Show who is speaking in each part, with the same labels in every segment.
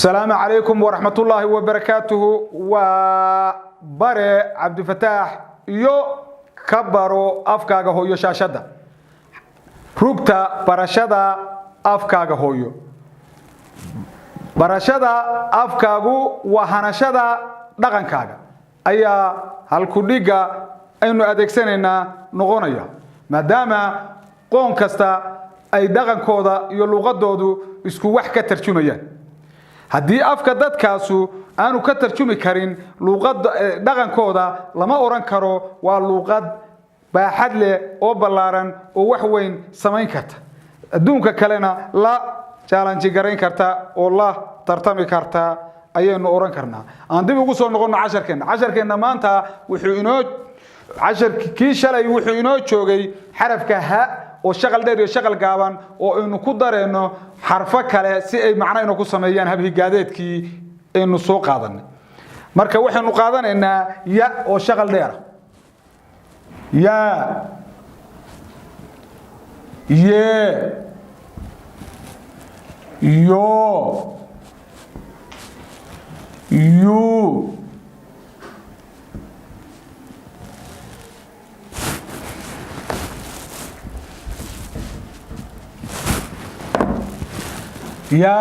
Speaker 1: السلام عليكم ورحمة الله وبركاته وبري عبد الفتاح يو كبرو أفكاغا هويو شاشدا ربطة برشدا أفكاغا هويو برشدا أفكاغو وهنشدا دغنكاغا أيا هالكوديغا أينو أدكسنينا نغونيا ماداما قون كستا أي دغنكودا iyo luqadoodu isku wax ka tarjumayaan hadii afka dadkaasu aanu ka tarjumi karin luqad dhaqankooda lama oran karo waa luqad baaxad leh oo ballaaran oo wax weyn sameyn karta adduunka kalena la challenge gareyn karta oo la tartami karta ayaynu oran karnaa aan dib ugu soo noqono casharkeena maanta wuxuu inoo casharkii shalay wuxuu inoo joogay xarafka ha oo shaqal dheer iyo shaqal gaaban oo aynu ku dareeno xarfo kale si ay macnaheedu ku sameeyaan habhigaadeedkii aynu soo qaadanay marka waxaanu qaadanaynaa ya oo shaqal dheer ya ye yo yu ya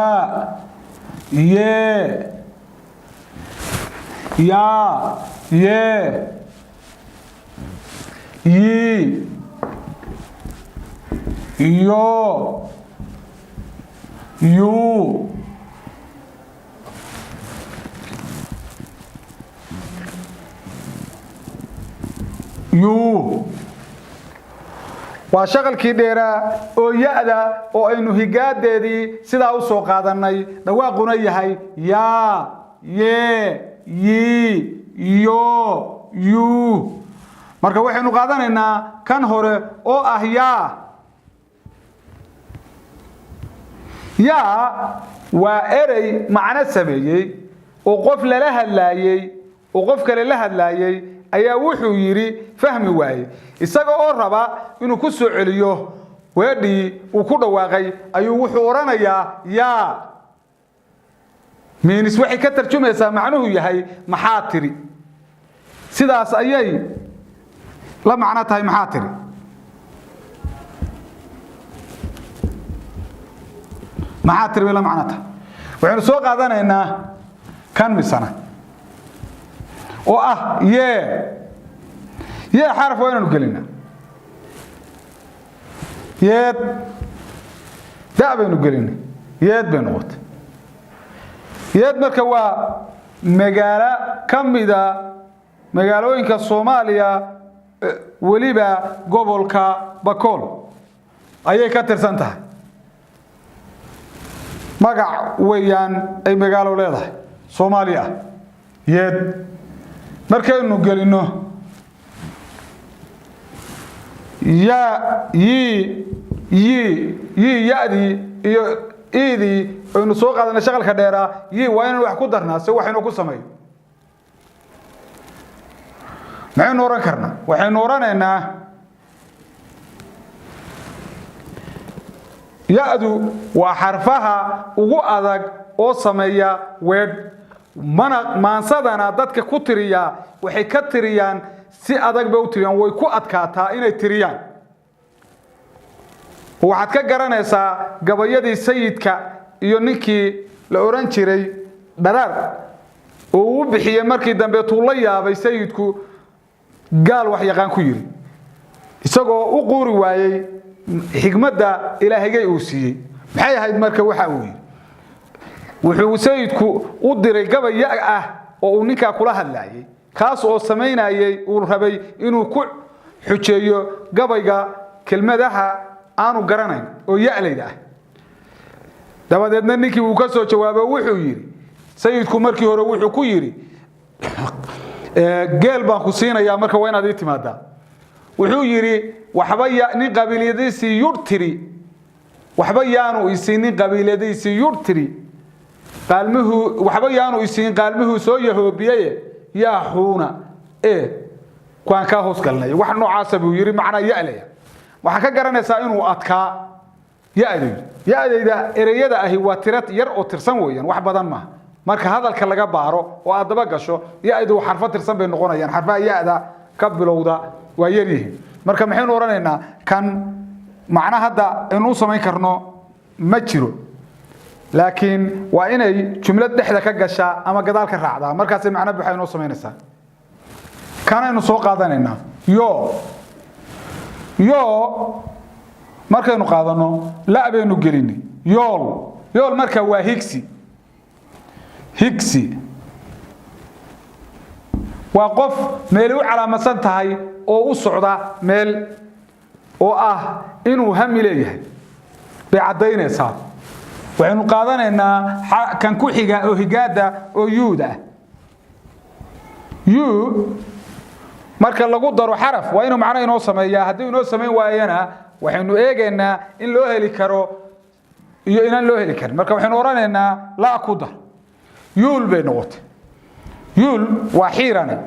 Speaker 1: ye ya ye yi yo yu yu waa shaqalkii dheeraa oo yaada oo aynu higaadeedii sida u soo qaadanay dhawaaquna yahay ya ye yi yo yu marka waxaynu qaadanaynaa kan hore oo ah ya waa erey macna sameeyay oo qof la hadlaayay oo qof kale la hadlaayay ayaa wuxuu yiri fahmi waayay isaga oo raba inuu ku soo celiyo weedii uu ku dhawaaqay ayuu wuxuu oranayaa ya miinis waxay ka tarjumaysaa macnuhu yahay maxaa tiri sidaas ayay la macna tahay maxaa tiri maxaa tiri la macna tahay waxaanu soo qaadanaynaa kan misana oo ah ye xaraf waynu gelina yeed da baynu gelina yeed baynu qot yeed marka waa magaalo kamida magaalooyinka Soomaaliya waliba gobolka Bakool ayay ka tirsan tahay magac weeyaan ay magaalo leedahay Soomaaliya yeed markaynu gelino ya yi yaadi iyo eedi aynu soo qaadanay shaqalka dheera yi waa inaan wax ku darnaa si waxaynu ku sameeyo maxaynu oran karnaa waxaynu oranaynaa yaadu waa xarfaha ugu adag oo sameeya weed maansadana dadka ku tiriya waxay ka tiriyaan si adag bay u tiriyaan way ku adkaataa inay tiriyaan waxaad ka garanaysaa gabayadii sayidka iyo ninkii la oran jiray dharaar oo uu bixiyay markii dambe tuu la yaabay sayidku gaal wax yaqaan ku yiri isagoo u quuri waayay xigmadda ilaahayay uu siiyay maxay ahayd marka waxa uu yiri wuxuu sayidku u diray gabay ah oo uu ninka kula hadlaayay kaas oo sameynayay uu rabay inuu ku xujeeyo gabayga kelmadaha aanu garanayn oo yaalayda dabadeedna ninkii uu ka soo jawaabay wuxuu yiri sayidku markii hore wuxuu ku yiri geel baan ku siinayaa marka waa inaad ii timaadaa wuxuu yiri waxba nin qabiiladiisii yurtiri waxba yaanu isiinin qabiiladiisii yurtiri qaalmuhu waxba yaanu isiin qaalmuhu soo yahoobiyay yaa xuuna kwaan ka hoos galnay wax noocaas buu yiri macna yaalaya waxa ka garanaysaa inuu adkaa يأذيدا إريدا أهي واترات ير أو ترسم ويان واحد بدن ما marka hadalka laga baaro oo aad daba gasho yaadu xarfad tirsan bay noqonayaan xarfaha yaada ka bilowda waa yarihi marka maxaynu oranaynaa kan macna hadda inuu sameyn karno ma jiro laakiin waa inay jumlad dhexda ka gashaa ama gadaal ka raacdaa markaas macna waxay inoo sameynaysaa kana inuu soo qaadanaynaa yo markaynu qaadano la baynu gelinay yool marka waa higsi waa qof meel u calaamadsan tahay oo u socda meel oo inuu hami leeyahay bay cadaynaysaa waxaynu qaadanaynaa kan ku xiga oo higaada oo yuuda marka lagu daro xaraf waa inuu macna inoo sameeyaa haddii inoo sameyn waayana waxaynu eegaynaa in loo heli karo iyo inaan loo heli karin marka waxaynu oranaynaa la ku dar يول بينوت يول وحيراني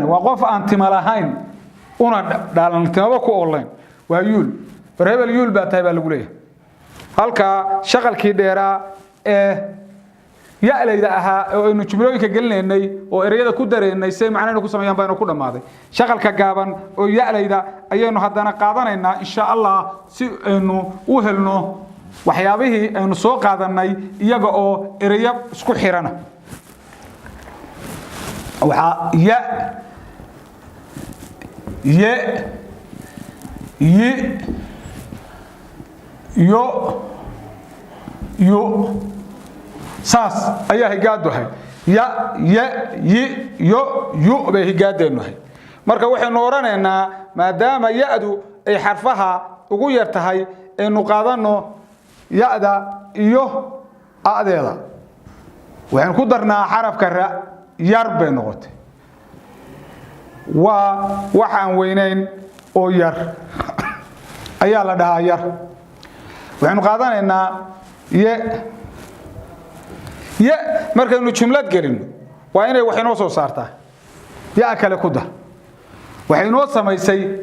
Speaker 1: وقف أنت ملاهين أنا دالن تنابكو أونلاين ويول فرهيب اليول باتايب الأولية هالكا شغل كيديرا يألي داها إنه تشملوي كجلنا إني وإريدا كودر إني سي معنا إنه كسميان بينه كل ماضي شغل كجابن ويألي دا أيانو هدانا قادنا إن شاء الله إنه وهلنه waxyaabihii aynu soo qaadanay iyaga oo ereyo isku xirana waxa yo saas ayaa higaadahay yo bay higaadeenahay marka waxaynu oranaynaa maadaama yaadu ay xarfaha ugu yar tahay aynu qaadano يأذا إيوه أذيذا وحين قدرنا حرف كرا يرب نقط وحن وينين أو ير أيالا ده ير وحين قادنا إن مركز إنه شملات جرين وحين وصل صارته يأكل قدر وحين وصل ما يسي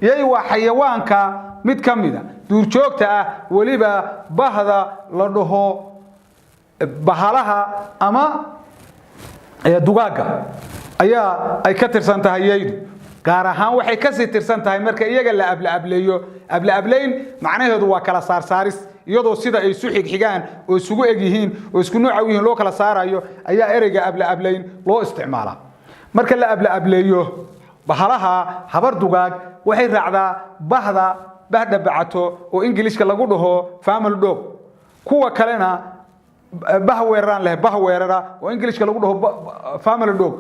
Speaker 1: يي وحيوانك متكملة duurjoogta waliba bahda la dhaho bahalaha ama dugaaga ayaa ay ka tirsan tahay yeydu gaar ahaan waxay ka sii tirsan tahay marka iyaga la ablaableyn macnaheedu waa kala saaris iyadoo sida ay isu xigxigaan oo isugu eg yihiin oo isku nooc yihiin loo kala saarayo ayaa ereyga ablaableyn loo isticmaalaa marka la ablaableeyo bahalaha habar dugaag waxay raacdaa bahda bacato oo ingiliiska lagu dhaho family dog kuwa kalena bahweerara oo ingiliiska lagu dhaho family dog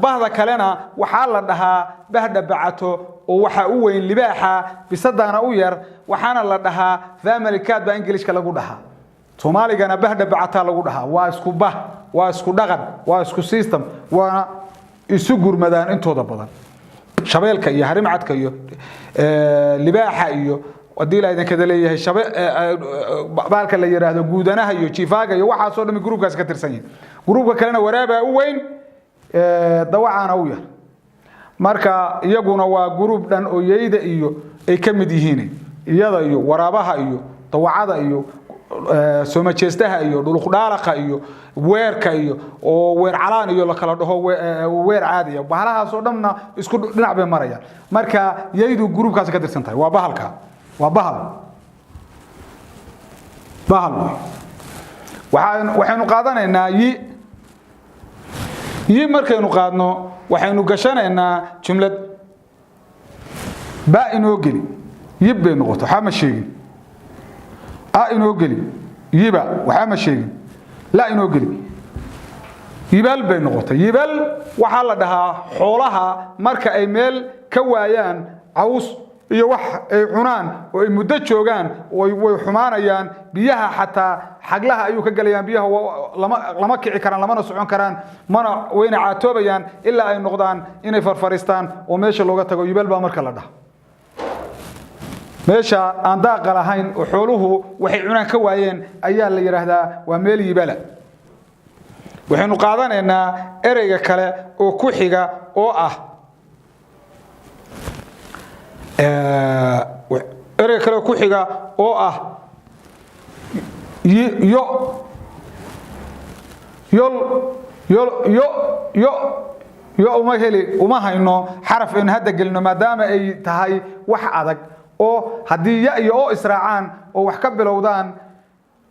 Speaker 1: bahda kalena waxa la dhahaa bahda bacato oo waxa u weyn libaaxa bisadana u yar waxana la dhahaa family cat ba ingiliiska lagu dhahaa Soomaaligana bahda bacata lagu dhahaa waa isku dhaqan waa isku system waana isu gurmadaan intooda badan shabeelka iyo harimcadka iyo libaaxa iyo wadii la idinka leeyahay baalka la yiraahdo guudanaha iyo jiifaaga iyo waxa soo dhami groupkaas ka tirsan yihiin groupka kalena waraaba u weyn dawacana u yar marka iyaguna waa group dhan oo yeeyda iyo ay ka mid yihiin iyada iyo waraabaha iyo dawacada iyo soo jeestaha iyo dhulqdaalaqa iyo weerka iyo oo weer calaan iyo la kala dhaho weer caadi ah bahalahaas oo dhanna isku dhinac bay marayaan marka yeeydu groupkaas ka tirsan tahay waa bahalka waa bahal waxaanu qaadanaynaa yi markaynu qaadno waxaynu gashanaynaa jumlad ba inoo geli yib bay noqoto xama sheegin inoo geli yiba waxa ma sheegin la inoo geli yibal bay noqotay yibal waxa la dhahaa xoolaha marka ay meel ka waayaan caws iyo wax ay cunaan oo ay muddo joogan way xumaanayaan biyaha xataa xaglaha ayuu ka galayaan biyaha lama kici karaan lama socon karaan mana wayna caatoobayaan ilaa ay noqdaan inay farfaristaan oo meesha looga tago yibal baa marka la dhahaa meesha aan daaqal ahayn oo xooluhu waxay cunaan ka waayeen ayaa la yiraahdaa waa meel yibala waxaynu qaadanaynaa ereyga kale oo ku xiga oo ereyga kale ku xiga oo ah yo yol yol yo yo yo uma hayno xaraf in hadda gelino maadaama ay tahay wax adag oo hadii ya iyo oo israacaan oo wax ka bilowdaan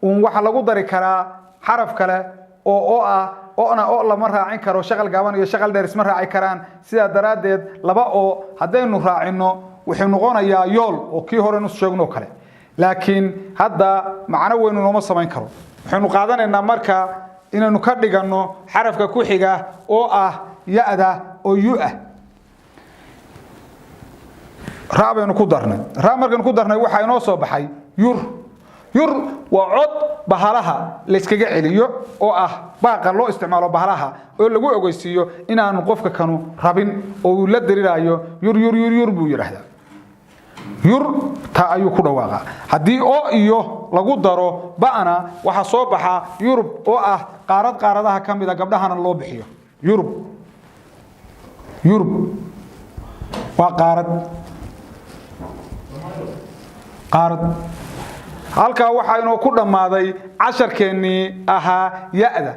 Speaker 1: waxa lagu dari karaa xaraf kale oo ah oo lama raacin karo shaqal gaaban iyo shaqal dheer isma raaci karaan sida daraadeed laba oo hadaynu raacino wuxuu noqonayaa yool oo kii hore nu sheegno kale laakiin hadda macno weyn uma samayn karo waxaanu qaadanaynaa marka inaynu ka dhigano xarafka ku xiga oo ah yaada oo yu ah raabaynu ku darnay markaynu ku darnay waxa inoo soo baxay yur waa cod bahalaha la iskaga celiyo oo ah baaqa loo isticmaalo bahalaha oo lagu ogeysiiyo inaanu qofka kanu rabin oo la dirirayo yur buu yiraahdaa yur ta ayuu ku dhawaaqa hadii oo iyo lagu daro baana waxa soo baxa yurub oo ah qaaradaha kamida gabdhahana loo bixiyo yurub waa qaarad halka waxa inoo ku dhamaaday casharkeeni ahaa yaada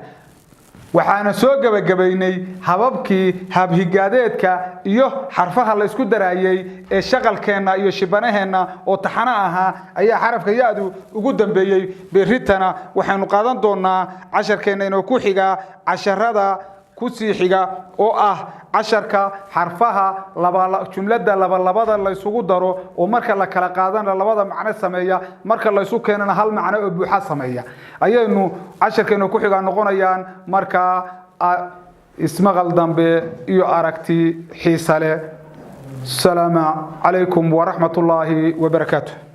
Speaker 1: waxaana soo gabagabaynay hababkii habhigaadeedka iyo xarfaha la isku daraayay ee shaqalkeena iyo shibanaheena oo taxana ahaa ayaa xarafka yaadu ugu dambeeyay beritana waxaanu qaadan doonaa casharkeena inoo ku xiga casharada ku sii xiga oo ah casharka xarfaha jumlada labada la isugu daro oo marka la kala qaadana labada macno sameeya marka la isu keenana hal macno oo buuxa sameeya ayaynu casharkeena ku xiga noqonayaan marka ismaqal dambe iyo aragti xiisa leh السلام عليكم ورحمة الله وبركاته.